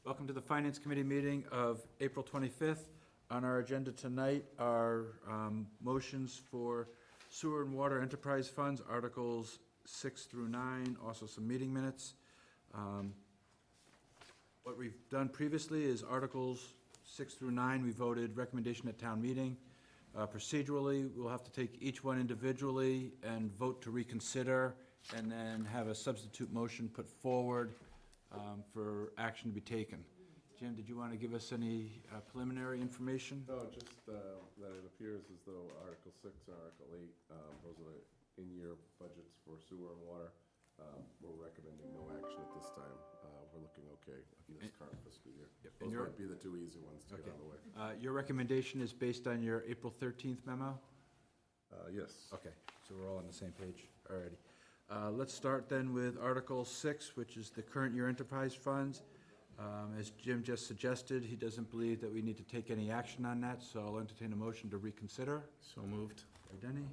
Welcome to the Finance Committee meeting of April 25th. On our agenda tonight are motions for sewer and water enterprise funds, Articles 6 through 9, also some meeting minutes. What we've done previously is Articles 6 through 9, we voted recommendation at town meeting. Procedurally, we'll have to take each one individually and vote to reconsider, and then have a substitute motion put forward for action to be taken. Jim, did you want to give us any preliminary information? No, just that it appears as though Article 6 and Article 8, those are the in-year budgets for sewer and water. We're recommending no action at this time. We're looking okay in this current fiscal year. Yep. Those might be the two easy ones to get out of the way. Your recommendation is based on your April 13th memo? Yes. Okay, so we're all on the same page. Alrighty. Let's start then with Article 6, which is the current year enterprise funds. As Jim just suggested, he doesn't believe that we need to take any action on that, so I'll entertain a motion to reconsider. So moved. By Denny.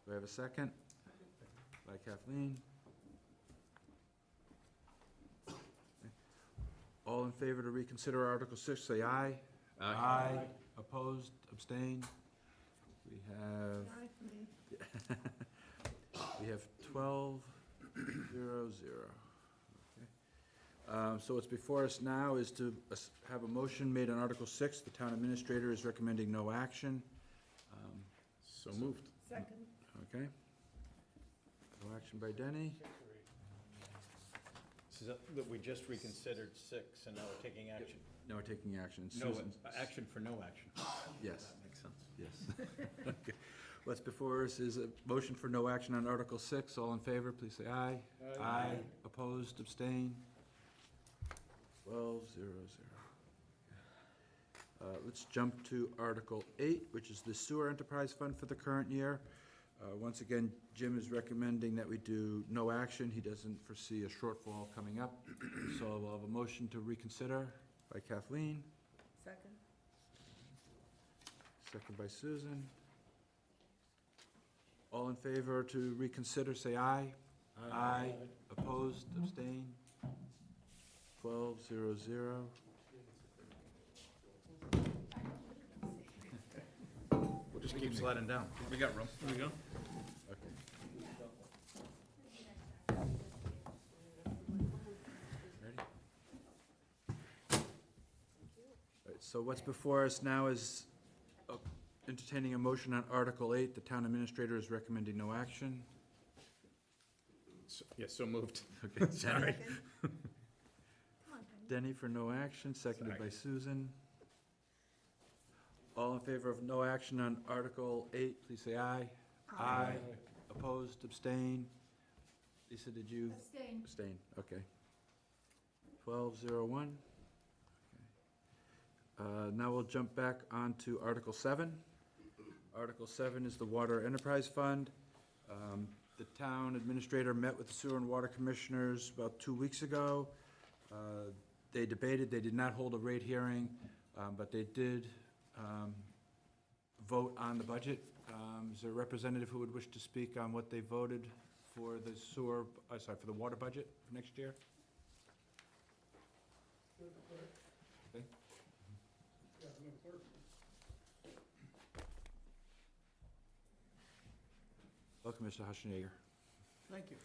Do I have a second? By Kathleen. All in favor to reconsider Article 6, say aye. Aye. Opposed, abstained? We have... We have 12, 0, 0. Okay. So what's before us now is to have a motion made on Article 6. The town administrator is recommending no action. So moved. Second. Okay. No action by Denny. So that we just reconsidered 6 and now we're taking action. No, we're taking action. No, Susan- action for no action. Yes, That makes sense. yes. Okay. What's before us is a motion for no action on Article 6. All in favor, please say aye. Aye. Opposed, abstained? 12, 0, 0. Let's jump to Article 8, which is the sewer enterprise fund for the current year. Once again, Jim is recommending that we do no action. He doesn't foresee a shortfall coming up. So we'll have a motion to reconsider by Kathleen, Second. second by Susan. All in favor to reconsider, say aye. Aye. Opposed, abstained? 12, 0, 0. We'll just keep sliding down. We got room. Here we go. Okay. Ready? All right, so what's before us now is entertaining a motion on Article 8. The town administrator is recommending no action. Yes, so moved. Okay, Sorry. Come on, Penny. Denny for no action, seconded by Sorry. Susan. All in favor of no action on Article 8, please say aye. Aye. Opposed, abstained? Lisa, did you? Abstain. Abstain, okay. 12-0-1. Okay. Now we'll jump back on to Article 7. Article 7 is the Water Enterprise Fund. The town administrator met with the sewer and water commissioners about 2 weeks ago. They debated, they did not hold a rate hearing, but they did vote on the budget. Is there a representative who would wish to speak on what they voted for the sewer, for the water budget for next year? Okay. Welcome, Mr. Huschenegger. Thank you.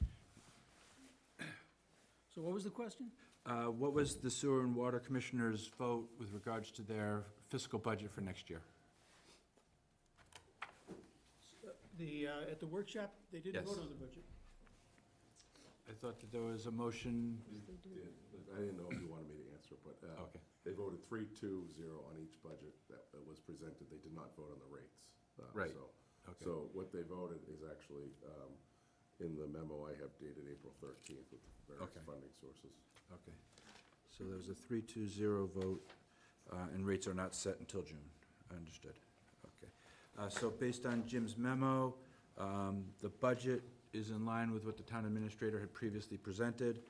So what was the question? What was the sewer and water commissioners' vote with regards to their fiscal budget for next year? At the workshop, they didn't Yes. vote on the budget. I thought that there was a motion. I didn't know if you wanted me to answer, but Okay. they voted 3-2-0 on each budget that was presented. They did not vote on the rates. Right. Okay. So what they voted is actually in the memo I have dated April 13th with various Okay. funding sources. Okay. So there was a 3-2-0 vote, and rates are not set until June. Understood. Okay. So based on Jim's memo, the budget is in line with what the town administrator had previously presented.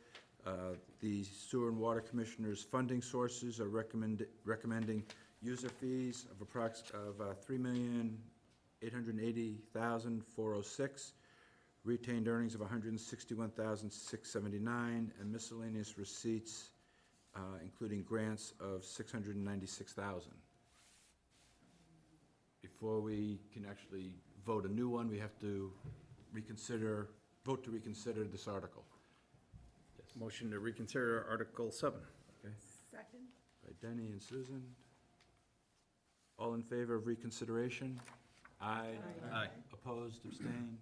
The sewer and water commissioners' funding sources are recommending user fees of $3,880,406, retained earnings of $161,679, and miscellaneous receipts including grants of $696,000. Before we can actually vote a new one, we have to vote to reconsider this article. Motion to reconsider Article 7. Second? By Denny and Susan. All in favor of reconsideration? Aye. Aye. Opposed, abstained?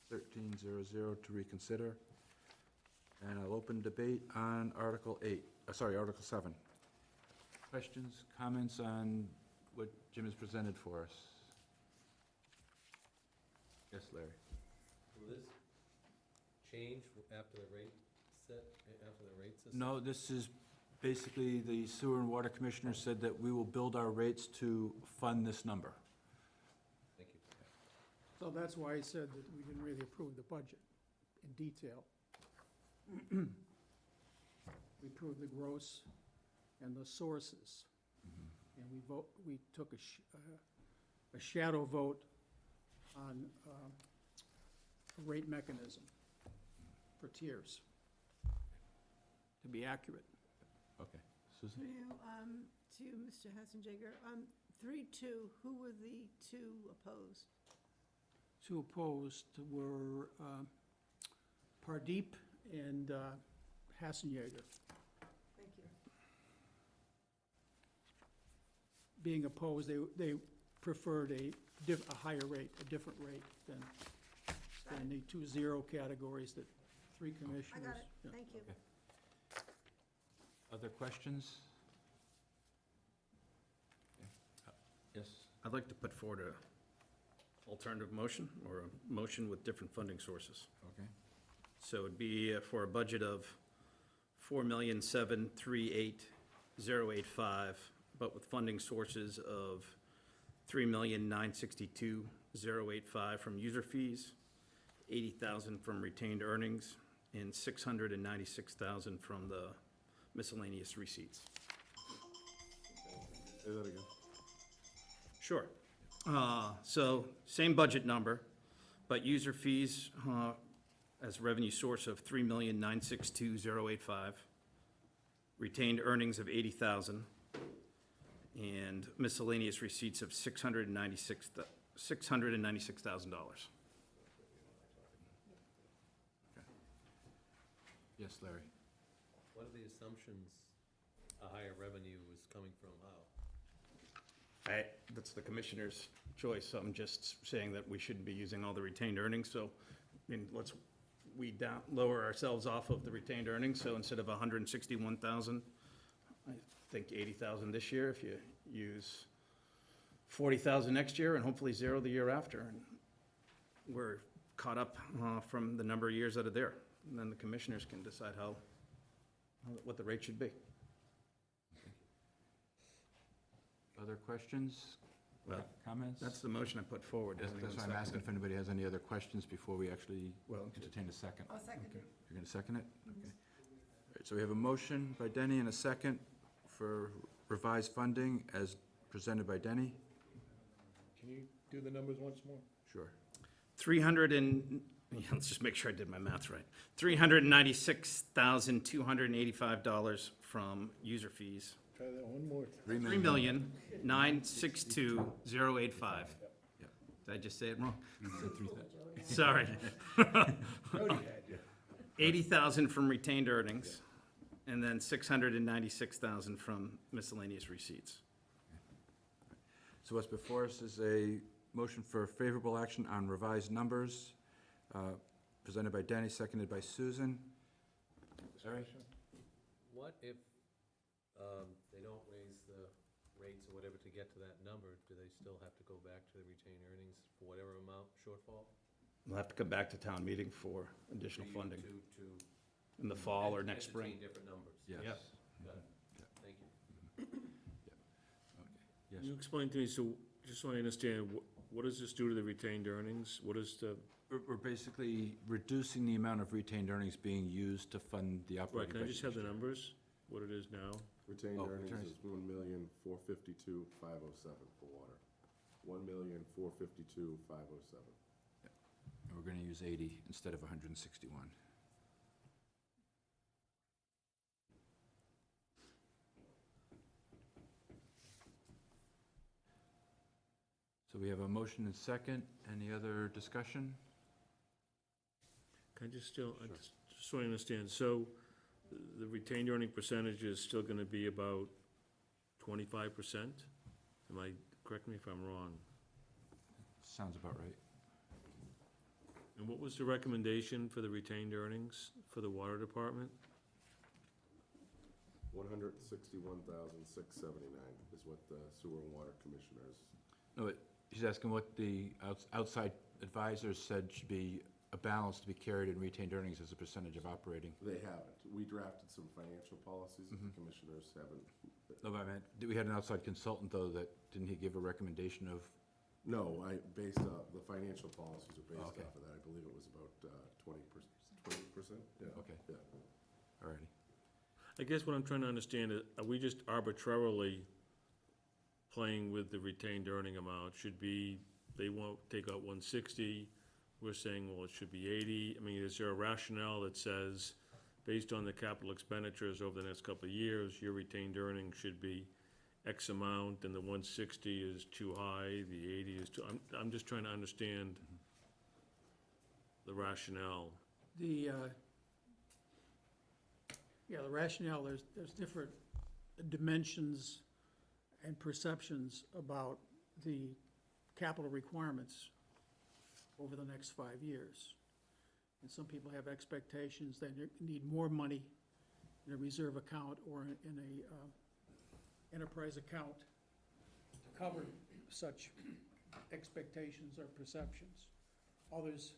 1300 to reconsider. And I'll open debate on Article 7. Questions, comments on what Jim has presented for us? Yes, Larry? Will this change after the rate set, after the rate system? No, this is basically, the Sewer and Water Commissioner said that we will build our rates to fund this number. Thank you. So that's why I said that we didn't really approve the budget in detail. We approved the gross and the sources. And we took a shadow vote on a rate mechanism for tiers, to be accurate. Okay. Susan? To Mr. Hassenjager, 3-2, who were the two opposed? Two opposed were Pardeep and Hassenjager. Thank you. Being opposed, they preferred a higher rate, a different rate than the 2-0 categories that three commissioners. I got it, Yeah. thank you. Okay. Other questions? Okay. Yes? I'd like to put forward a alternative motion, or a motion with different funding sources. Okay. So it'd be for a budget of $4,738,085, but with funding sources of $3,962,085 from user fees, $80,000 from retained earnings, and $696,000 from the miscellaneous receipts. Say that again. Sure. So same budget number, but user fees as revenue source of $3,962,085, retained earnings of $80,000, and miscellaneous receipts of $696,000. Yes, Larry? What are the assumptions a higher revenue is coming from how? That's the commissioner's choice. I'm just saying that we shouldn't be using all the retained earnings, so, I mean, lower ourselves off of the retained earnings, so instead of 161,000, I think 80,000 this year, if you use 40,000 next year, and hopefully zero the year after, and we're caught up from the number of years that are there. And then the commissioners can decide what the rate should be. Other questions? Well, Comments? That's the motion I put forward. Does anyone That's why I'm second asking it? if anybody has any other questions before we actually Well, entertain a second. I'll second it. You're going to second it? Okay. All right, so we have a motion by Denny and a second for revised funding as presented by Denny. Can you do the numbers once more? Sure. Let's just make sure I did my math right. $396,285 from user fees. Try that one more time. $3,962,085. Yeah. Did I just say it wrong? Said 3,000. Sorry. Jody had you. 80,000 from retained earnings, and then 696,000 from miscellaneous receipts. So what's before us is a motion for favorable action on revised numbers, presented by Danny, seconded by Susan. Larry? What if they don't raise the rates or whatever to get to that number? Do they still have to go back to the retained earnings for whatever amount shortfall? We'll have to come back to town meeting for additional For you funding To in the fall or next spring. entertain different numbers? Yes. Yes. Got it. Thank you. Yes. Can you explain to me, so, just so I understand, what does this do to the retained earnings? What is the, We're basically reducing the amount of retained earnings being used to fund the right, operating can I budget. just have the numbers, what it is now? Retained Oh, earnings returns. is $1,452,507 for water. $1,452,507. And we're gonna use 80 instead of 161. we have a motion and second. Any other discussion? Can I just still, just so I understand, so the retained earning percentage is still gonna be about 25%? Correct me if I'm wrong. Sounds about right. And what was the recommendation for the retained earnings for the water department? 161,679 is what the sewer and water commissioners. No, he's asking what the outside advisors said should be a balance to be carried in retained earnings as a percentage of operating. They haven't. We drafted some financial policies, the commissioners haven't. No, but I meant, we had an outside consultant, though, that, didn't he give a recommendation of? No, based on, the financial policies are based Okay. off of that. I believe it was about 20%. Yeah. Okay. Yeah. Alrighty. I guess what I'm trying to understand is, are we just arbitrarily playing with the retained earning amount? They won't take out 160, we're saying, well, it should be 80. I mean, is there a rationale that says, based on the capital expenditures over the next couple of years, your retained earnings should be X amount, and the 160 is too high, the 80 is too, I'm just trying to understand the rationale. The rationale, there's different dimensions and perceptions about the capital requirements over the next 5 years. And some people have expectations that you need more money in a reserve account or in a enterprise account to cover such expectations or perceptions. Others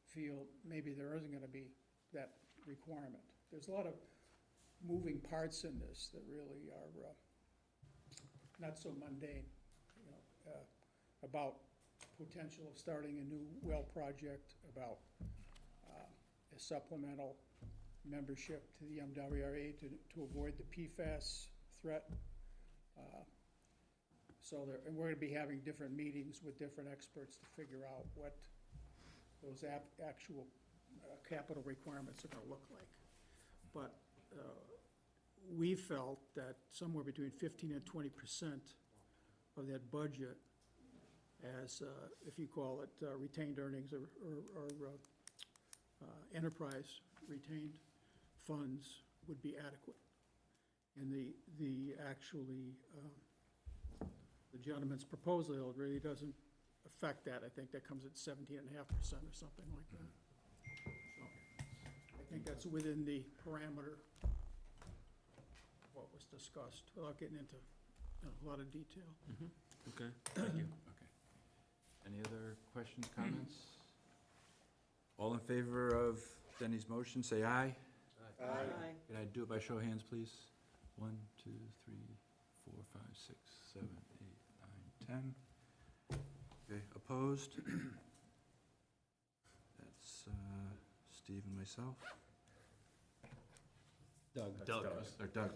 feel maybe there isn't gonna be that requirement. There's a lot of moving parts in this that really are not so mundane, you know, about potential of starting a new well project, about a supplemental membership to the MWRA to avoid the PFAS threat. And we're gonna be having different meetings with different experts to figure out what those actual capital requirements are gonna look like. But we felt that somewhere between 15 and 20% of that budget as, if you call it retained earnings or enterprise retained funds would be adequate. And the gentleman's proposal really doesn't affect that. I think that comes at 17.5% or something like that. So I think that's within the parameter of what was discussed, without getting into a lot of detail. Okay, thank you. Okay. Any other questions, comments? All in favor of Denny's motion, say aye. Aye. Can I do it by show of hands, please? 1, 2, 3, 4, 5, 6, 7, 8, 9, 10. Okay, opposed? That's Steve and myself. Doug. Or Doug.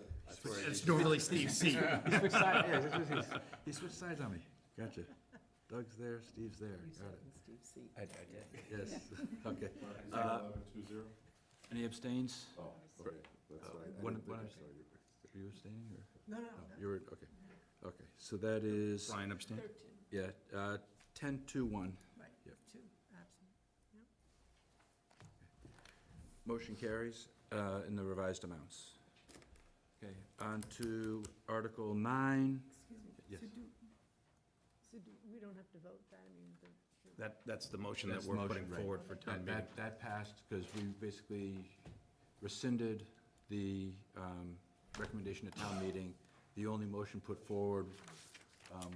It's normally Steve's seat. He switched sides, yeah, he switched sides on me. Gotcha. Doug's there, Steve's there. Got it. I did. Yes, okay. 1120? Any abstains? Oh, okay, that's right. I one- didn't think one I abst- saw you. Are you abstaining, or? No, no, No, you were, okay. Okay, so that is, Brian abstained. 13, yeah, 10-1. right, Yep. 2 absent. Motion carries in the revised amounts. Okay, on to Article 9. Excuse me. Yes. We don't have to vote that, I mean, That's the motion that That's the we're motion, putting right. forward for town meeting. That passed because we basically rescinded the recommendation at town meeting. The only motion put forward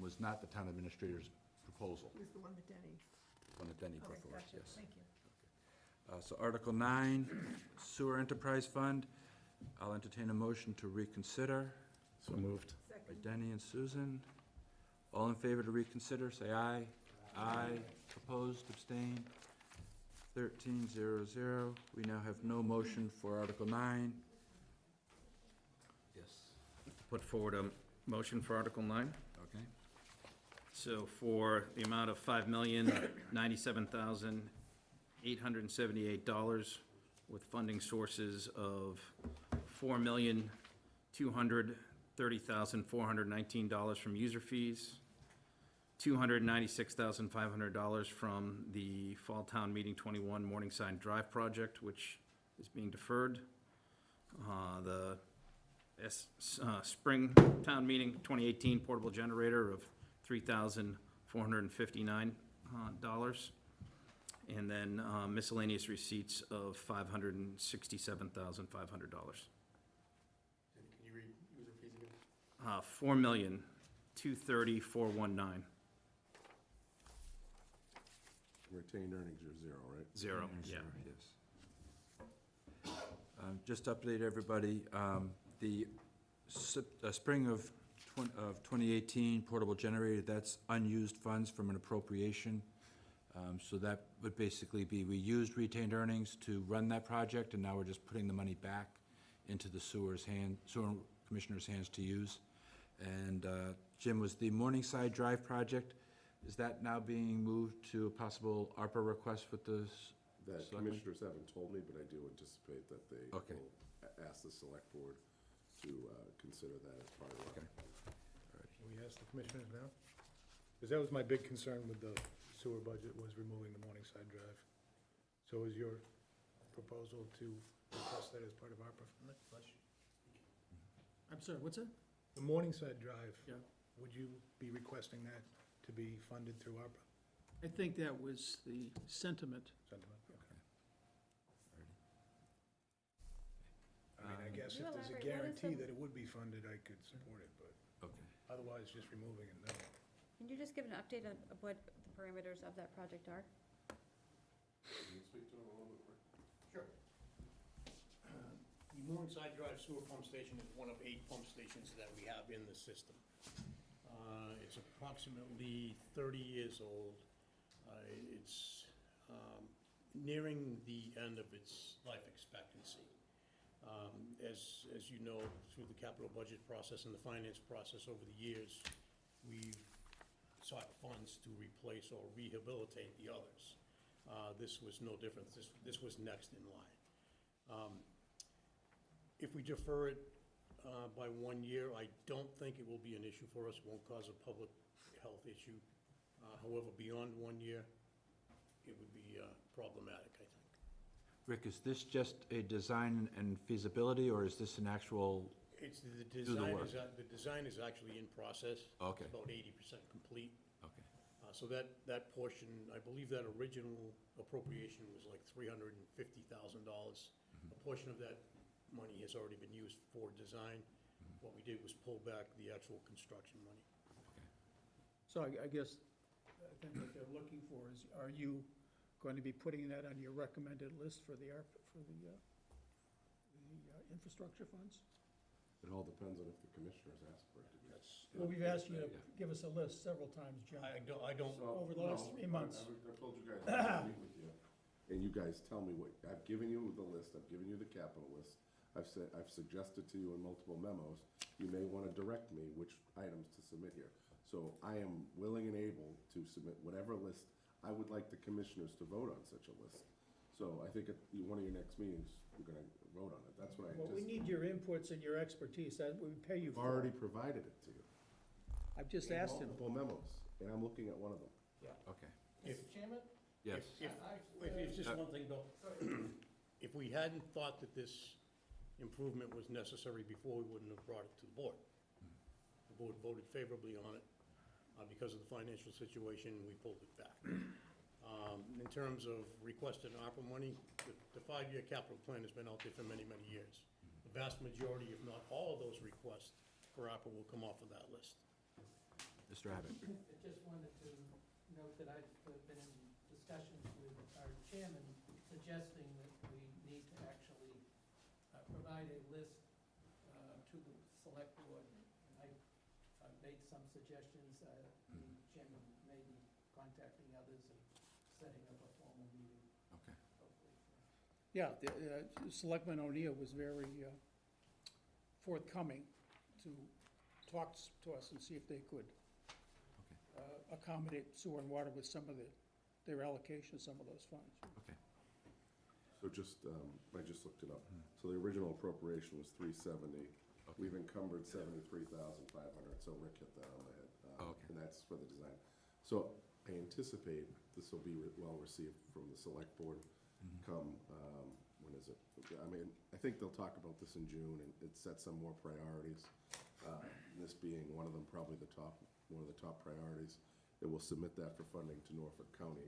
was not the town administrator's proposal, it was the one that Denny, one that Denny all put right, forward, gotcha, yes. thank you. So Article 9, Sewer Enterprise Fund. I'll entertain a motion to reconsider So moved. by Second, Denny and Susan. All in favor to reconsider, say aye. Aye. Opposed, abstained. 13-0-0. We now have no motion for Article 9. Yes. Put forward a motion for Article 9. Okay. So for the amount of $5,097,878, with funding sources of $4,230,419 from user fees, $296,500 from the Fall Town Meeting 21 Morningside Drive project, which is being deferred. The Spring Town Meeting 2018 portable generator of $3,459. And then miscellaneous receipts of $567,500. Can you read the fees again? $4,230,419. Retained earnings are zero, right? Zero, yeah. Yes. Just to update everybody, the spring of 2018 portable generator, that's unused funds from an appropriation. So that would basically be, we used retained earnings to run that project, and now we're just putting the money back into the sewer commissioner's hands to use. And Jim, was the Morningside Drive project, is that now being moved to a possible ARPA request with the The Selectmen? commissioners haven't told me, but I do anticipate that they Okay. will ask the select board to consider that as part of it. Okay. Can we ask the commissioners now? Because that was my big concern with the sewer budget, was removing the Morningside Drive. So is your proposal to request that as part of ARPA funding? I'm sorry, what's that? The Morningside Drive, Yeah. would you be requesting that to be funded through ARPA? I think that was the sentiment. Sentiment, okay. I mean, I guess if there's a guarantee that it would be funded, I could support it, but Okay. otherwise, just removing it, no. Can you just give an update of what the parameters of that project are? Can you speak to it a little bit, Rick? Sure. The Morningside Drive Sewer Pump Station is one of 8 pump stations that we have in the system. It's approximately 30 years old. It's nearing the end of its life expectancy. As you know, through the capital budget process and the finance process over the years, we've sought funds to replace or rehabilitate the others. This was no different. This was next in line. If we defer it by 1 year, I don't think it will be an issue for us. It won't cause a public health issue. However, beyond 1 year, it would be problematic, I think. Rick, is this just a design and feasibility, or is this an actual, It's, the the design work. is, the design is actually in process. Okay. It's about 80% complete. okay, So that portion, I believe that original appropriation was like $350,000. A portion of that money has already been used for design. What we did was pull back the actual construction money. So I guess, I think what they're looking for is, are you going to be putting that on your recommended list for the ARPA, for the infrastructure funds? It all depends on if the commissioners ask for it to be. Well, we've asked you to give us a list several times, Jim. I don't, Over the last 3 months. I've told you guys, I'll meet with you, and you guys tell me what, I've given you the list, I've given you the capital list. I've suggested to you in multiple memos, you may want to direct me which items to submit here. So I am willing and able to submit whatever list I would like the commissioners to vote on such a list. So I think at one of your next meetings, we're gonna vote on it, that's what I Well, we anticipate. need your inputs and your expertise, that we pay you I've for. already provided it to you. I've just in asked him. Multiple memos, and I'm looking at one of them. okay, if, Mr. Chairman? yes. if just one thing, Bill. If we hadn't thought that this improvement was necessary before, we wouldn't have brought it to the board. The board voted favorably on it. Because of the financial situation, we pulled it back. In terms of requested ARPA money, the 5-year capital plan has been out there for many, many years. The vast majority, if not all of those requests for ARPA will come off of that list. Mr. Abbott? I just wanted to note that I've been in discussions with our chairman suggesting that we need to actually provide a list to the select board. And I've made some suggestions. The chairman may be contacting others and setting up a formal meeting, Okay. hopefully. Yeah, Selectman O'Neill was very forthcoming to talk to us and see if they could accommodate sewer and water with some of their allocation of some of those funds. Okay. So just, I just looked it up. So the original appropriation was 370. We've encumbered 73,500, so Rick hit that on the head. Oh, okay. And that's for the design. So I anticipate this will be well-received from the select board come, when is it? I mean, I think they'll talk about this in June, and it sets some more priorities. This being one of them, probably one of the top priorities. And we'll submit that for funding to Norfolk County.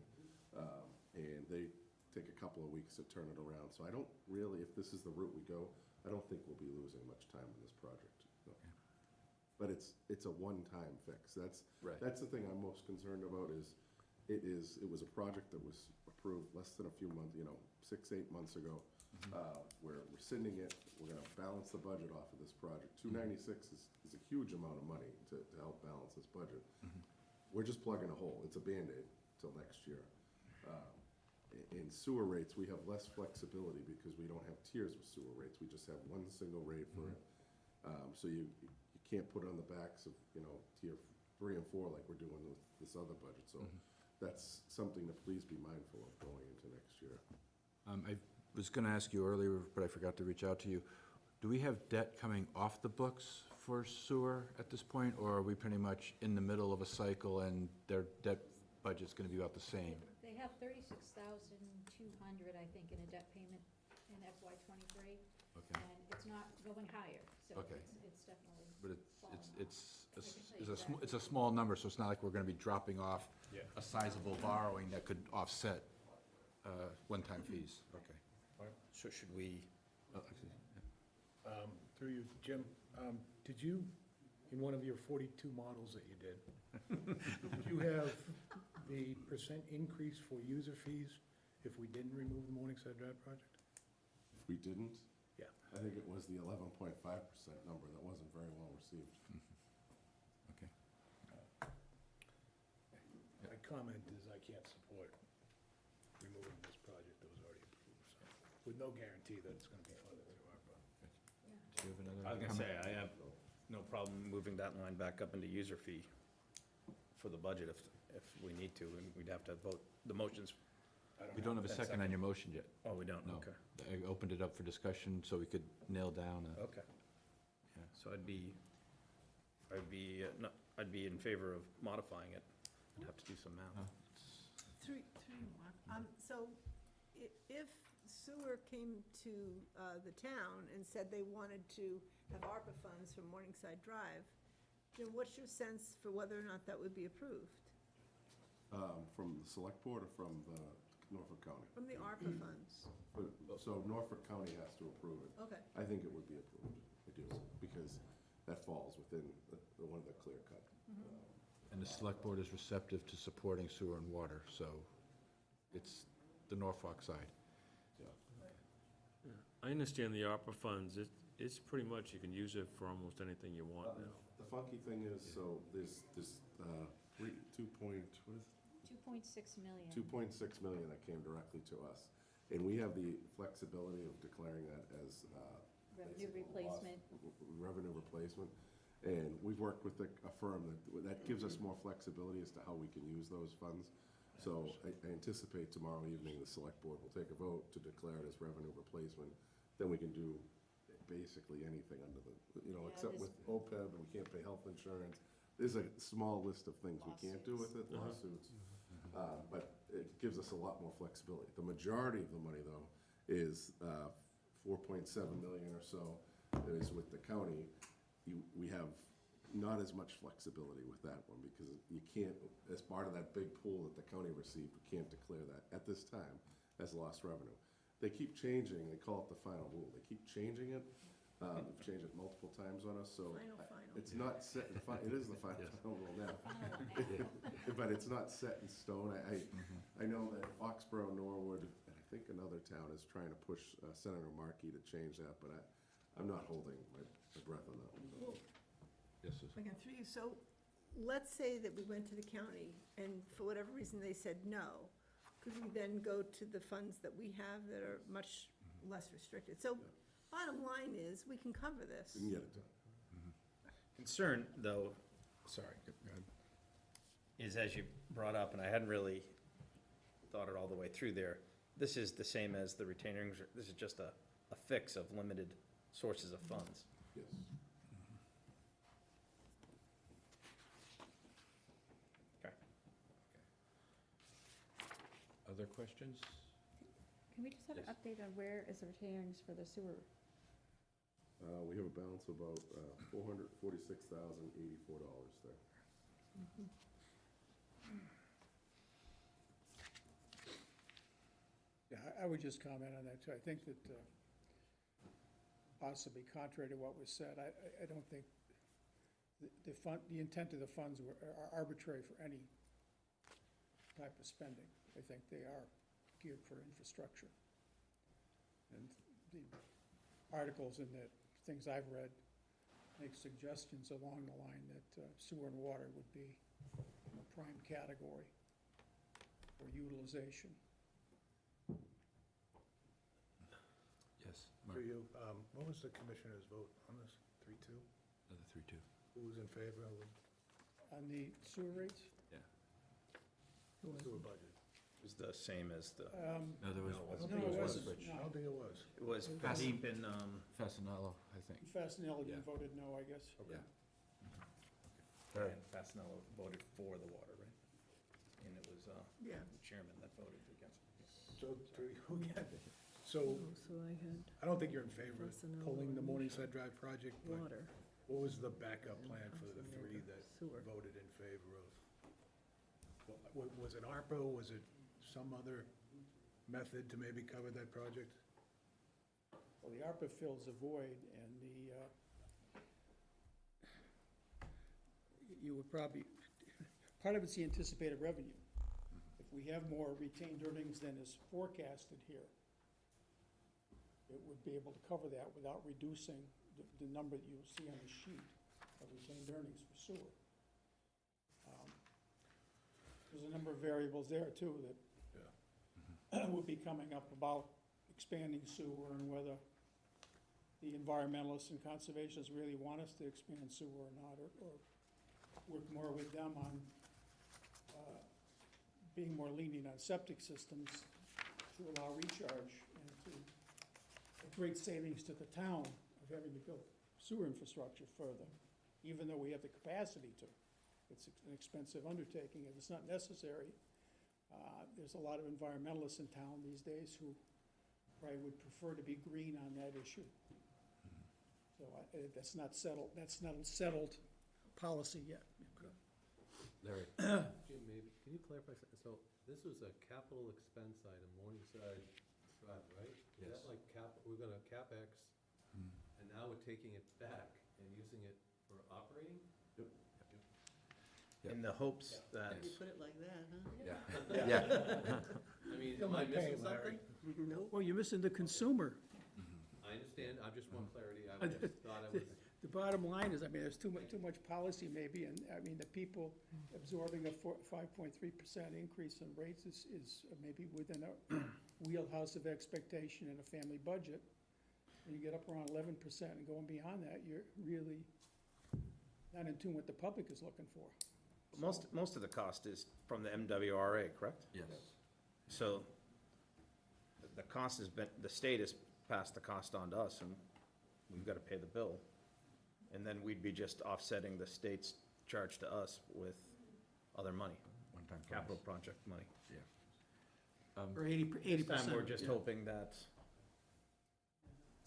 And they take a couple of weeks to turn it around. So I don't really, if this is the route we go, I don't think we'll be losing much time in this project. No. But it's a one-time fix. Right. That's the thing I'm most concerned about is, it was a project that was approved less than a few months, 6, 8 months ago. We're rescinding it, we're gonna balance the budget off of this project. 296 is a huge amount of money to help balance this budget. We're just plugging a hole, it's a Band-Aid till next year. In sewer rates, we have less flexibility because we don't have tiers with sewer rates, we just have one single rate for it. So you can't put it on the backs of, tier 3 and 4 like we're doing with this other budget. So that's something to please be mindful of going into next year. I was gonna ask you earlier, but I forgot to reach out to you. Do we have debt coming off the books for sewer at this point, or are we pretty much in the middle of a cycle and their debt budget's gonna be about the same? They have 36,200, I think, in a debt payment in FY '23, Okay, and it's not going higher, so Okay. it's definitely but falling off. it's a small number, so it's not like we're gonna be dropping off Yeah. a sizable borrowing that could offset one-time fees. Okay. So should we, Oh, actually, yeah. Through you, Jim, did you, in one of your 42 models that you did you have the percent increase for user fees if we didn't remove the Morningside Drive project? If we didn't, Yeah. I think it was the 11.5% number that wasn't very well received. Okay. My comment is I can't support removing this project that was already approved, so, with no guarantee that it's gonna be funded through ARPA. Do you have another I was gonna comment? say, I have no problem moving that line back up into user fee for the budget if we need to, and we'd have to vote the motions. We don't have a second on your motion yet. Oh, we don't, No. okay. I opened it up for discussion so we could nail down a. Okay. Yeah. So I'd be in favor of modifying it. I'd have to do some math. Three more. So if sewer came to the town and said they wanted to have ARPA funds from Morningside Drive, then what's your sense for whether or not that would be approved? From the select board or from the Norfolk County? From the ARPA funds? So Norfolk County has to approve it. Okay. I think it would be approved, I do, because that falls within one of the clear cut. And the select board is receptive to supporting sewer and water, so it's the Norfolk side. I understand the ARPA funds, it's pretty much, you can use it for almost anything you want now. The funky thing is, so there's 2.6 2.6 million. million that came directly to us. And we have the flexibility of declaring that as Revenue basically lost replacement. revenue replacement. And we've worked with a firm that gives us more flexibility as to how we can use those funds. So I anticipate tomorrow evening, the select board will take a vote to declare it as revenue replacement. Then we can do basically anything under the, except with OPEB, and we can't pay health insurance. There's a small list of things we can't do with it, lawsuits. But it gives us a lot more flexibility. The majority of the money, though, is 4.7 million or so is with the county. We have not as much flexibility with that one because you can't, as part of that big pool that the county received, we can't declare that at this time as lost revenue. They keep changing, they call it the final rule. They keep changing it. They've changed it multiple times on us, so Final. it's not set, it is the final rule now. But it's not set in stone. I know that Foxborough, Norwood, and I think another town is trying to push Senator Markey to change that, but I'm not holding my breath on that one. Yes, sir. Again, through you, so let's say that we went to the county and for whatever reason they said no. Could we then go to the funds that we have that are much less restricted? So bottom line is, we can cover this. We can get it done. Concern, though, sorry, is as you brought up, and I hadn't really thought it all the way through there, this is the same as the retainers, this is just a fix of limited sources of funds. Yes. Okay. Other questions? Can we just have an Yes. update on where is the retainings for the sewer? We have a balance of about $446,084 there. Yeah, I would just comment on that, too. I think that, possibly contrary to what was said, I don't think the intent of the funds are arbitrary for any type of spending. I think they are geared for infrastructure. And the articles and the things I've read make suggestions along the line that sewer and water would be a prime category for utilization. Yes, For you, what was the commissioner's vote on this? 3-2? Another 3-2. Who was in favor of On the sewer rates? the sewer budget? It was the same as the, No, there was. I don't No, think it was. wasn't. I don't think it was. it was Fast- deep in, Fasenello, I think. Fasenelli Yeah. voted no, I guess. Yeah. and Fasenello voted for the water, right? And it was, Yeah. the chairman that voted against it. So, so, So I had I don't think you're in favor of Fastenal pulling the and Morningside Drive project, but water. what was the backup plan for the Fastenal three that sewer. voted in favor of? Was it ARPA, was it some other method to maybe cover that project? Well, the ARPA fills a void, and you would probably, part of it's the anticipated revenue. If we have more retained earnings than is forecasted here, it would be able to cover that without reducing the number that you see on the sheet of retained earnings for sewer. There's a number of variables there, too, that will be coming up about expanding sewer and whether the environmentalists and conservationists really want us to expand sewer or not, or work more with them on being more lenient on septic systems to allow recharge and to great savings to the town of having to build sewer infrastructure further, even though we have the capacity to. It's an expensive undertaking, and it's not necessary. There's a lot of environmentalists in town these days who probably would prefer to be green on that issue. So that's not settled, that's not a settled policy yet. Larry? Jim, maybe, can you clarify something? So this was a capital expense item, Morningside Drive, right? Is Yes. that like we're gonna CapEx, Hmm. and now we're taking it back and using it for operating? Yep. In the hopes that, You put it like that, huh? Yeah. Yeah. I mean, Still am I not paying, missing Larry. something? Nope. Well, you're missing the consumer. I understand, I just want clarity, I just thought I was, The bottom line is, I mean, there's too much policy maybe, and, I mean, the people absorbing a 5.3% increase in rates is maybe within a wheelhouse of expectation in a family budget. When you get up around 11% and going beyond that, you're really not in tune with the public is looking for. most of the cost is from the MWRA, correct? Yes. So the cost has been, the state has passed the cost on to us, and we've got to pay the bill. And then we'd be just offsetting the state's charge to us with other money, One-time capital cost. project money. Or 80%. This time, we're just hoping that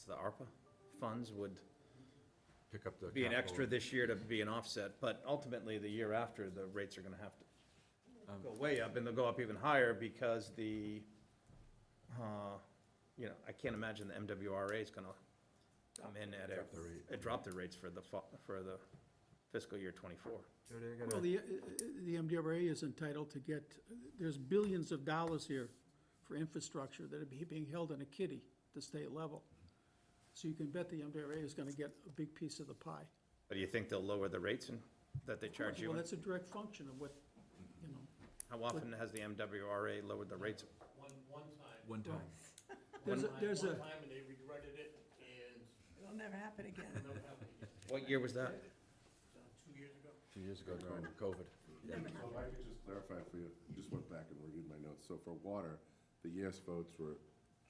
the ARPA funds would Pick up the. be an capital. extra this year to be an offset, but ultimately, the year after, the rates are gonna have to go way up, and they'll go up even higher because I can't imagine the MWRA is gonna come in at Drop the rate. drop the rates for the fiscal year '24. Jody, I Well, gotta, the MWRA is entitled to get, there's billions of dollars here for infrastructure that are being held in a kitty at the state level. So you can bet the MWRA is gonna get a big piece of the pie. But do you think they'll lower the rates that they charge you? Well, that's a direct function of what, you know, How often has the MWRA lowered the rates? One time. one time. there's One a, time, and they regretted it, and It'll never happen again. it never happened again. What year was that? 2 years ago. 2 years ago during COVID. So if I could just clarify for you, just went back and reviewed my notes. So for water, the yes votes were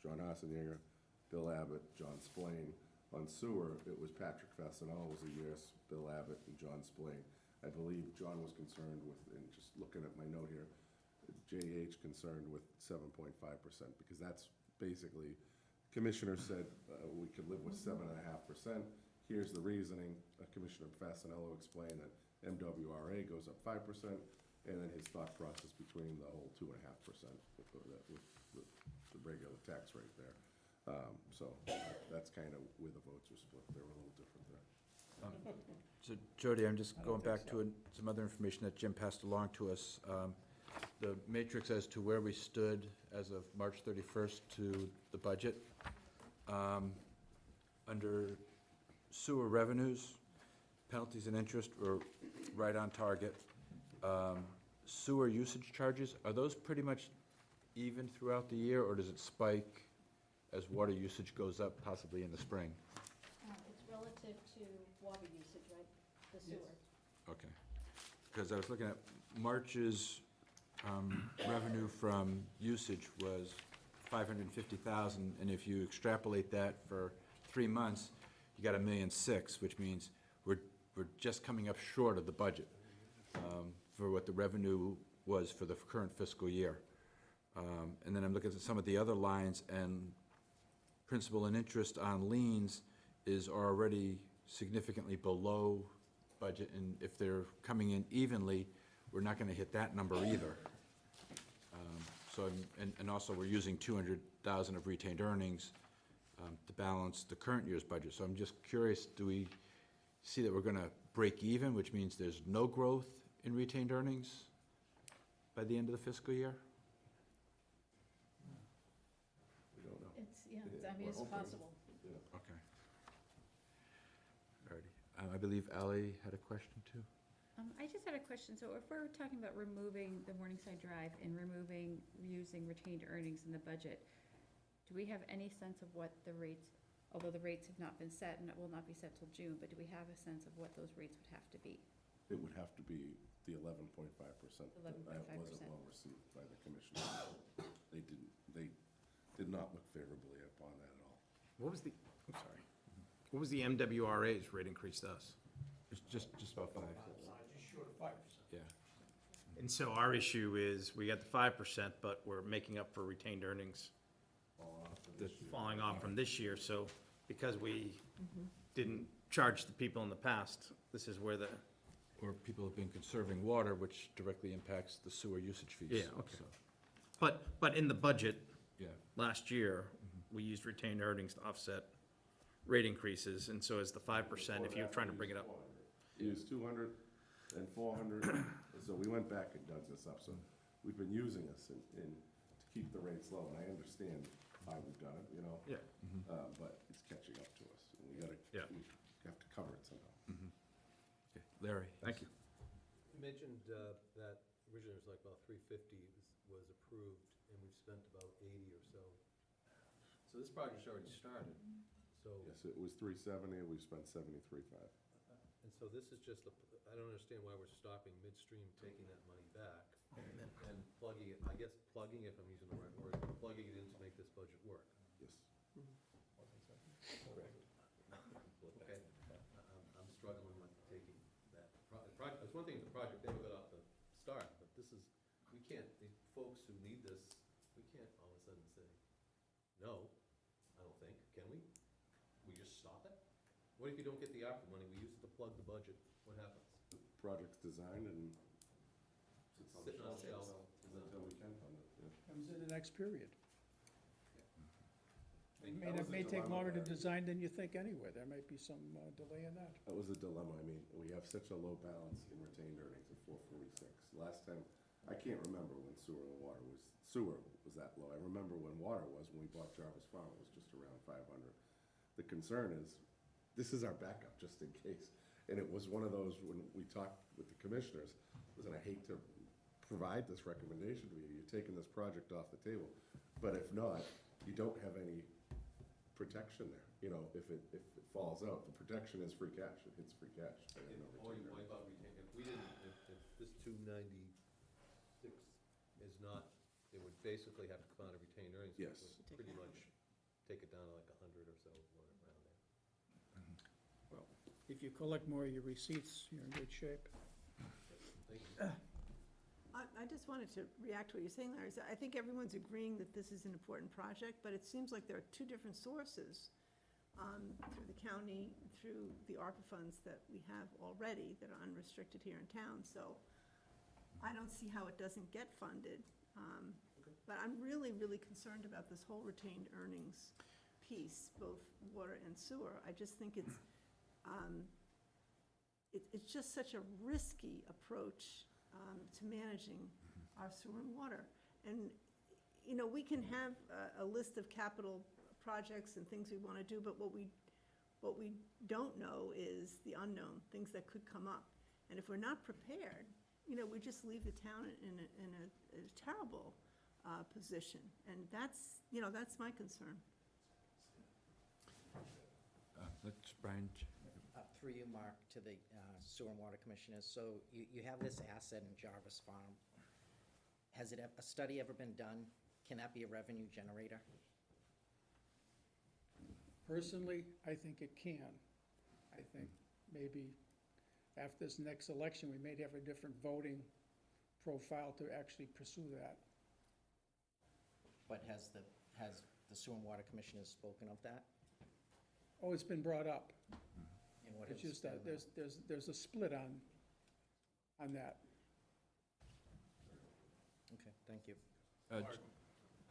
John Hassenegger, Bill Abbott, John Splain. On sewer, it was Patrick Fasenal was a yes, Bill Abbott, and John Splain. I believe John was concerned with, and just looking at my note here, JH concerned with 7.5%, because that's basically, Commissioner said we could live with 7.5%. Here's the reasoning. Commissioner Fasenello explained that MWRA goes up 5%, and then his thought process between the whole 2.5% with the regular tax rate there. So that's kind of where the votes are split. They're a little different there. So Jody, I'm just going back to some other information that Jim passed along to us. The matrix as to where we stood as of March 31st to the budget. Under sewer revenues, penalties and interest were right on target. Sewer usage charges, are those pretty much even throughout the year, or does it spike as water usage goes up, possibly in the spring? It's relative to water usage, right, the sewer. Okay. Because I was looking at March's revenue from usage was 550,000, and if you extrapolate that for 3 months, you got 1.6 million, which means we're just coming up short of the budget for what the revenue was for the current fiscal year. And then I'm looking at some of the other lines, and principal and interest on liens is already significantly below budget, and if they're coming in evenly, we're not gonna hit that number either. So, and also, we're using 200,000 of retained earnings to balance the current year's budget. So I'm just curious, do we see that we're gonna break even, which means there's no growth in retained earnings by the end of the fiscal year? We don't know. I mean, it's possible. Okay. Alrighty. I believe Ally had a question too. I just had a question. So if we're talking about removing the Morningside Drive and using retained earnings in the budget, do we have any sense of what the rates, although the rates have not been set and it will not be set till June, but do we have a sense of what those rates would have to be? It would have to be the 11.5%. 11.5%. That wasn't well received by the commissioners. They did not look favorably upon that at all. What was the, I'm sorry, what was the MWRA's rate increase to us? It's just about 5. Just short of 5%. Yeah. And so our issue is, we got the 5%, but we're making up for retained earnings falling off from this year, so because we didn't charge the people in the past, this is where the, Or people have been conserving water, which directly impacts the sewer usage fees. Yeah, okay. So, but in the budget yeah. last year, we used retained earnings to offset rate increases, and so as the 5%, if you're trying to bring it up. We used 200 and 400, so we went back and dug this up, so we've been using this to keep the rates low, and I understand why we've done it, you know? Yeah. But it's catching up to us, and we have to cover it somehow. Okay. Larry? Thank you. You mentioned that originally it was like about 350 was approved, and we've spent about 80 or so. So this project's already started, so. Yes, it was 370, and we've spent 73.5. And so this is just, I don't understand why we're stopping midstream, taking that money back, and plugging it, I guess plugging, if I'm using the right word, plugging it in to make this budget work. Yes. Okay, I'm struggling with taking that. It's one thing if the project never got off the start, but this is, we can't, the folks who need this, we can't all of a sudden say, no, I don't think, can we? We just stop it? What if you don't get the ARPA money, we use it to plug the budget, what happens? The project's designed and sits on the Sitting on shelf shelf. until we can fund it, yeah. Comes in the next period. It That was a may take dilemma longer to there. design than you think anyway. There might be some delay in that. That was a dilemma. I mean, we have such a low balance in retained earnings of 446. Last time, I can't remember when sewer was that low. I remember when water was, when we bought Jarvis Farm, it was just around 500. The concern is, this is our backup, just in case. And it was one of those, when we talked with the commissioners, listen, I hate to provide this recommendation to you. You're taking this project off the table. But if not, you don't have any protection there. You know, if it falls out, the protection is free cash. It hits free cash. But no Or you retained wipe out retained, if we didn't, if this 296 is not, it would basically have to come out of retained earnings. which Yes. would pretty much take it down to like 100 or so, around there. Well, if you collect more of your receipts, you're in good shape. Thank you. I just wanted to react to what you're saying, Larry. So I think everyone's agreeing that this is an important project, but it seems like there are two different sources through the county, through the ARPA funds that we have already that are unrestricted here in town. So I don't see how it doesn't get funded. But I'm really, really concerned about this whole retained earnings piece, both water and sewer. I just think it's just such a risky approach to managing our sewer and water. And, you know, we can have a list of capital projects and things we want to do, but what we don't know is the unknown, things that could come up. And if we're not prepared, you know, we just leave the town in a terrible position. And that's, you know, that's my concern. Let's, Brian, Through you, Mark, to the Sewer and Water Commissioners. So you have this asset in Jarvis Farm. Has a study ever been done? Can that be a revenue generator? Personally, I think it can. I think maybe after this next election, we may have a different voting profile to actually pursue that. But has the Sewer and Water Commissioners spoken of that? Oh, it's been brought up. And what It's has just that been, there's a split on that. Okay, thank you.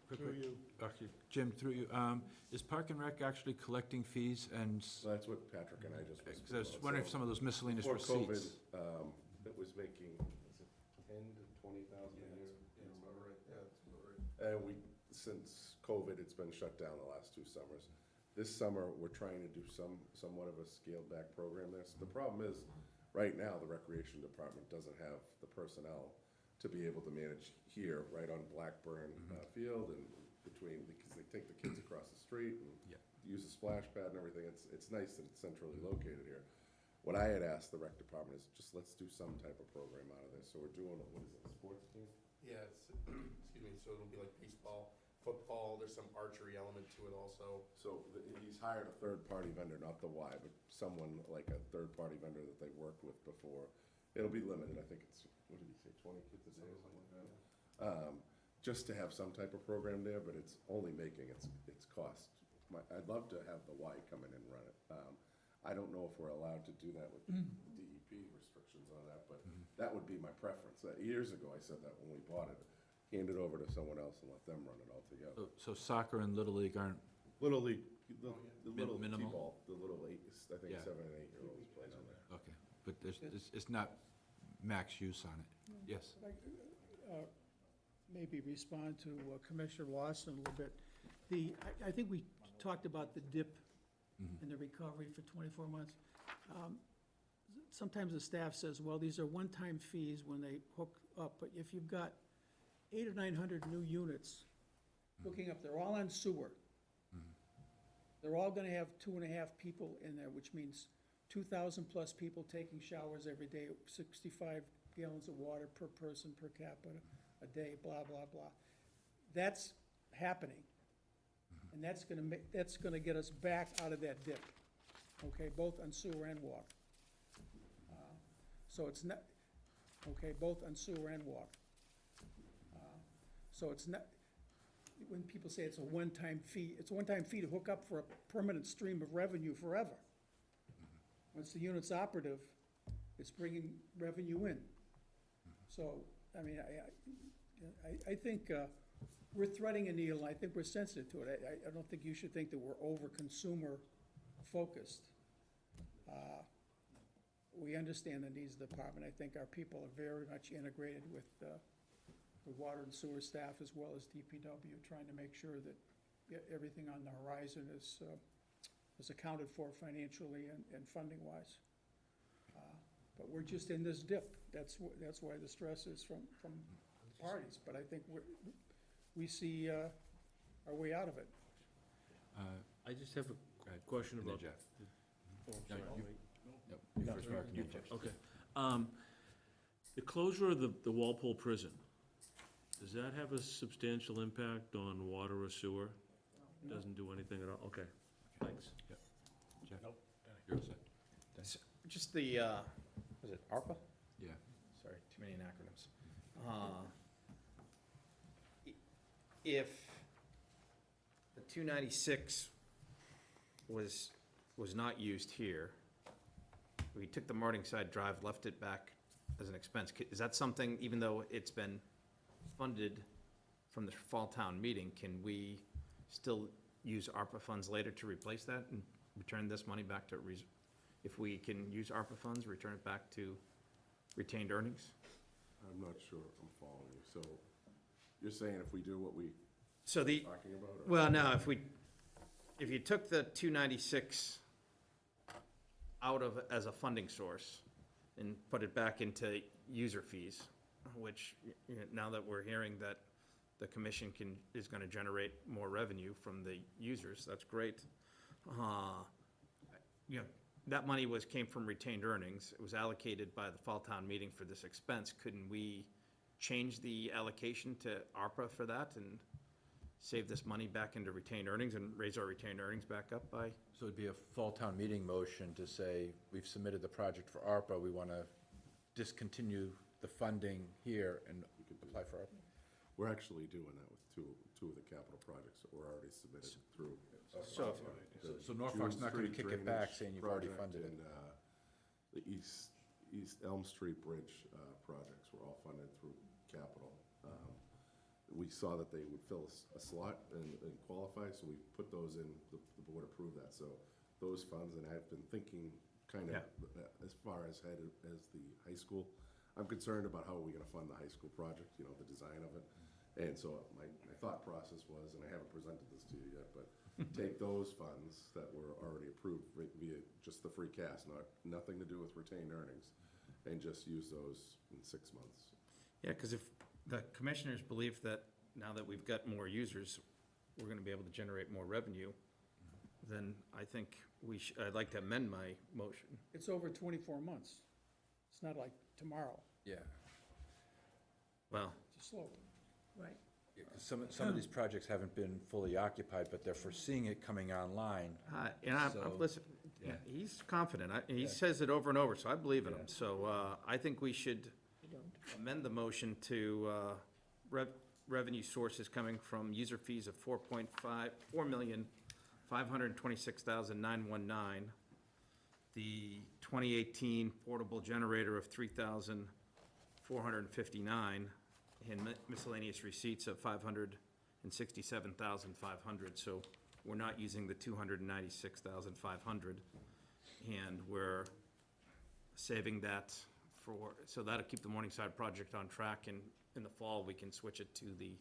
Through you. Actually, Jim, through you, is Park and Rec actually collecting fees and, So that's what Patrick and I just. because I was wondering if some of those miscellaneous Before COVID, receipts. it was making, is it 10 to 20,000 a year? Yeah, it's about right, yeah, it's about right. And since COVID, it's been shut down the last 2 summers. This summer, we're trying to do somewhat of a scaled-back program there. So the problem is, right now, the Recreation Department doesn't have the personnel to be able to manage here, right on Blackburn Field, and because they take the kids across the street and Yeah. use a splash pad and everything. It's nice that it's centrally located here. What I had asked the rec department is just let's do some type of program out of this. So we're doing, what is it, a sports team? Yeah, excuse me, so it'll be like baseball, football, there's some archery element to it also. So he's hired a third-party vendor, not the Y, but someone like a third-party vendor that they've worked with before. It'll be limited, I think it's, what did he say, 20 kids a day or something like that? Just to have some type of program there, but it's only making its cost. I'd love to have the Y come in and run it. I don't know if we're allowed to do that with DEP restrictions on that, but that would be my preference. Years ago, I said that when we bought it, hand it over to someone else and let them run it all together. So soccer and Little League aren't, Little League, the little Minimal? T-ball, the little I think Yeah. 7 and 8-year-olds play on there. okay, but it's not max use on it. Yes. Maybe respond to Commissioner Lawson a little bit. I think we talked about the dip in the recovery for 24 months. Sometimes the staff says, well, these are one-time fees when they hook up, but if you've got 800 or 900 new units hooking up, they're all on sewer. They're all gonna have 2.5 people in there, which means 2,000 plus people taking showers every day, 65 gallons of water per person per capita a day, blah, blah, blah. That's happening. And that's gonna get us back out of that dip, okay, both on sewer and water. So it's not, okay, both on sewer and water. So it's not, when people say it's a one-time fee, it's a one-time fee to hook up for a permanent stream of revenue forever. Once the unit's operative, it's bringing revenue in. So, I mean, I think we're threading a needle, and I think we're sensitive to it. I don't think you should think that we're over-consumer focused. We understand the needs of the department. I think our people are very much integrated with the water and sewer staff as well as DPW, trying to make sure that everything on the horizon is accounted for financially and funding-wise. But we're just in this dip. That's why the stress is from parties. But I think we see our way out of it. I just have a question And then about. Jeff. Oh, I'm No, sorry. you- You first, Mark, and then Jeff. Okay. The closure of the Walpole prison, does that have a substantial impact on water or sewer? Doesn't do anything at all? Okay, thanks. Jeff? Nope. You're all set. Dennis? Just the, was it ARPA? Yeah. Sorry, too many acronyms. If the 296 was not used here, we took the Morningside Drive, left it back as an expense, is that something, even though it's been funded from the fall town meeting, can we still use ARPA funds later to replace that and return this money back to, if we can use ARPA funds, return it back to retained earnings? I'm not sure I'm following you. So you're saying if we do what we So the, talking about? Or? well, no, if you took the 296 out of, as a funding source and put it back into user fees, which, now that we're hearing that the commission is gonna generate more revenue from the users, that's great. You know, that money came from retained earnings. It was allocated by the fall town meeting for this expense. Couldn't we change the allocation to ARPA for that and save this money back into retained earnings and raise our retained earnings back up by? So it'd be a fall town meeting motion to say, we've submitted the project for ARPA, we want to discontinue the funding here and apply for ARPA? We're actually doing that with two of the capital projects that were already submitted through. So Norfolk's not going to June kick it Street back drainage saying you've already project funded it? and, the East Elm Street Bridge projects were all funded through capital. We saw that they would fill a slot and qualify, so we put those in, the board approved that. So those funds, and I've been thinking kind of as far ahead as the high school. I'm concerned about how are we gonna fund the high school project, you know, the design of it. And so my thought process was, and I haven't presented this to you yet, but take those funds that were already approved via just the free cash, nothing to do with retained earnings, and just use those in 6 months. Yeah, because if the commissioners believe that now that we've got more users, we're gonna be able to generate more revenue, then I think I'd like to amend my motion. It's over 24 months. It's not like tomorrow. Yeah. Well, It's a slope. Right. Yeah, 'cause some of these projects haven't been fully occupied, but they're foreseeing it coming online. and I'm, So, listen, yeah. he's confident, he Yeah. says it over and over, so I believe in Yeah. him. So, I think we should amend the motion to, revenue sources coming from user fees of $4,526,919, the 2018 portable generator of $3,459, and miscellaneous receipts of $567,500. So we're not using the $296,500, and we're saving that so that'll keep the Morningside project on track, and in the fall, we can switch it to the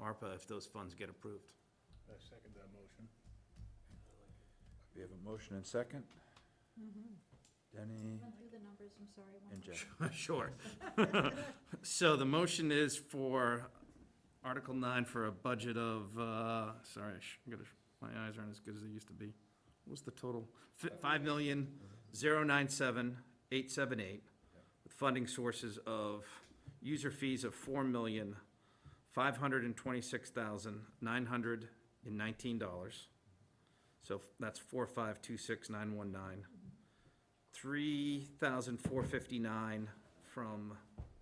ARPA if those funds get approved. I second that motion. We have a motion and second. Denny Run through the numbers, I'm sorry. one and more Jeff. Sure. So the motion is for Article 9 for a budget of, my eyes aren't as good as they used to be. What was the total? $5,097,878, with funding sources of user fees of $4,526,919. So that's 4,526,919. 3,459 from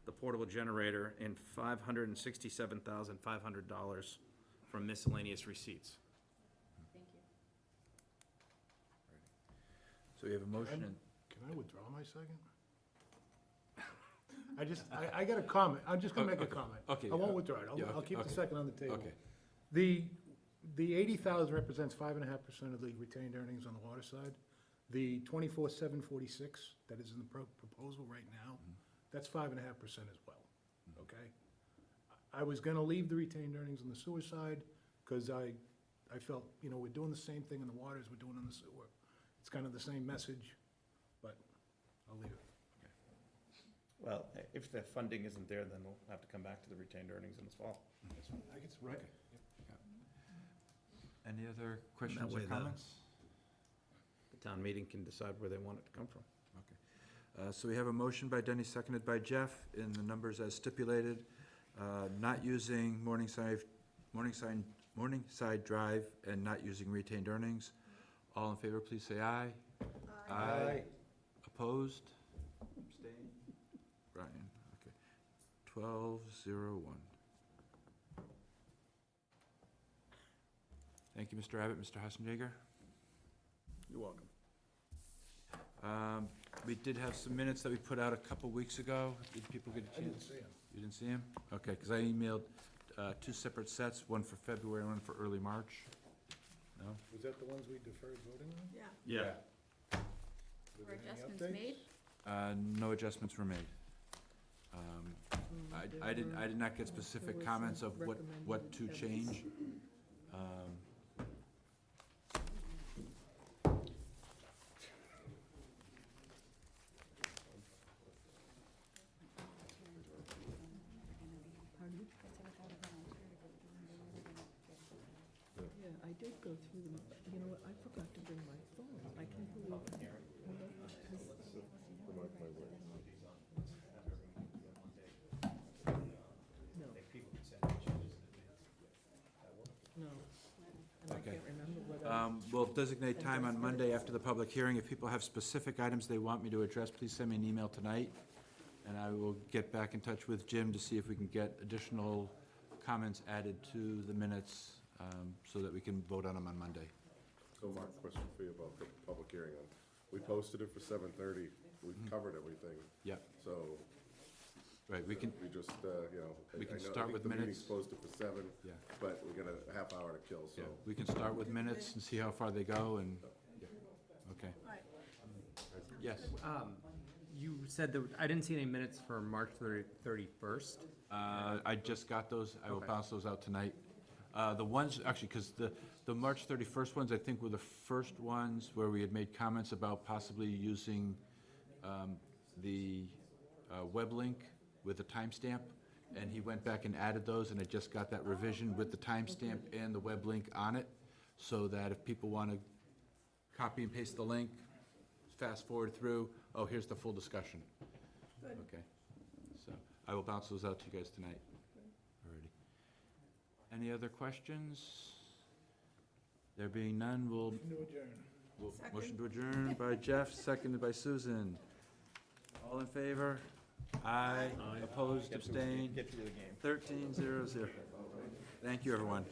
the portable generator and $567,500 from miscellaneous receipts. Thank you. So we have a motion and, Can I withdraw my second? I got a comment, I'm just gonna make a comment. okay, I won't uh, withdraw it, yeah, I'll keep the okay. second on the table. okay. The 80,000 represents 5.5% of the retained earnings on the water side. The 24,746 that is in the proposal right now, that's 5.5% as well, okay? I was gonna leave the retained earnings on the sewer side, because I felt, you know, we're doing the same thing in the water as we're doing in the sewer. It's kind of the same message, but I'll leave it. Well, if the funding isn't there, then we'll have to come back to the retained earnings in the fall. I guess, right? Any other questions way or the- comments? The town meeting can decide where they want it to come from. So we have a motion by Denny, seconded by Jeff, in the numbers as stipulated, not using Morningside Drive and not using retained earnings. All in favor, please say aye. Aye. Opposed? Abstained? Brian, okay. 1201. Thank you, Mr. Abbott. Mr. Hassenjager? You're welcome. We did have some minutes that we put out a couple weeks ago. Did people get a chance? I didn't see him. You didn't see him? Okay, because I emailed two separate sets, one for February and one for early March. No? Was that the ones we deferred voting on? Yeah. Yeah. Was Were there any adjustments updates? made? No adjustments were made. I did not get specific comments of what to change. Yeah, I did go through them. You know what, I forgot to bring my phone. I can't believe. No. No. And I Okay. can't remember whether. We'll designate time on Monday after the public hearing. If people have specific items they want me to address, please send me an email tonight, and I will get back in touch with Jim to see if we can get additional comments added to the minutes, so that we can vote on them on Monday. So Mark, question for you about the public hearing. We posted it for 7:30. We covered everything. Yep, So right, we can, we just, you know. We can I know- start with I think the meeting's minutes. posted for 7, yeah, but we got a half hour to kill, so. yeah, we can start with minutes and see how far they go, and, yeah, okay. All right. Yes, You said that, I didn't see any minutes for March 31st. I just got those. I will Okay. bounce those out tonight. The ones, actually, because the March 31st ones, I think, were the first ones where we had made comments about possibly using the web link with a timestamp, and he went back and added those, and I just got that revision with the timestamp and the web link on it, so that if people want to copy and paste the link, fast forward through, oh, here's the full discussion. Good. Okay, so I will bounce those out to you guys tonight. Alrighty. Any other questions? There being none, we'll, Motion to adjourn. motion to adjourn by Jeff, seconded by Susan. All in favor? Aye. Opposed, abstained? Get through the game. 13-0-0. Thank you, everyone.